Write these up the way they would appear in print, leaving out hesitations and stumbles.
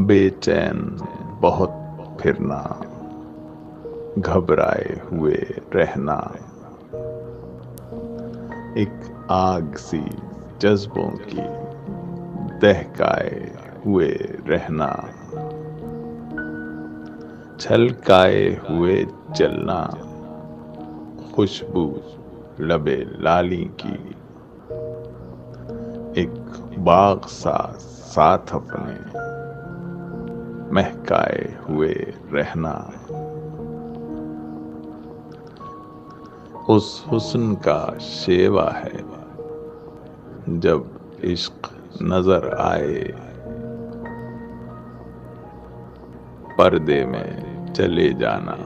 बेचैन बहुत फिरना, घबराए हुए रहना, एक आग सी जज्बों की दहकाए हुए रहना, छलकाए हुए चलना, खुशबू लबे लाली की, एक बाग सा साथ अपने महकाए हुए रहना, उस हुस्न का शेवा है जब इश्क नजर आए, पर्दे में चले जाना,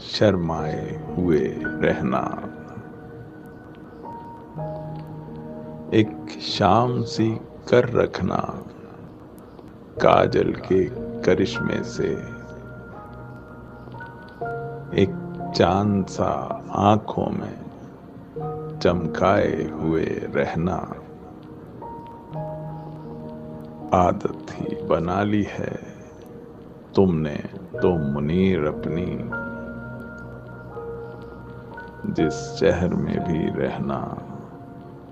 शर्माए हुए रहना, एक शाम सी कर रखना, काजल के करिश्मे से, एक चांद सा आंखों में चमकाए हुए रहना, आदत ही बना ली है तुमने तो मुनीर अपनी, जिस शहर में भी रहना,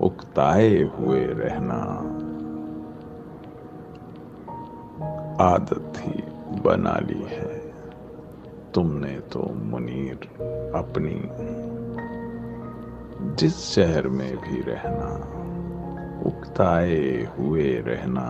उकताए हुए रहना, आदत ही बना ली है तुमने तो मुनीर अपनी, जिस शहर में भी रहना, उकताए हुए रहना।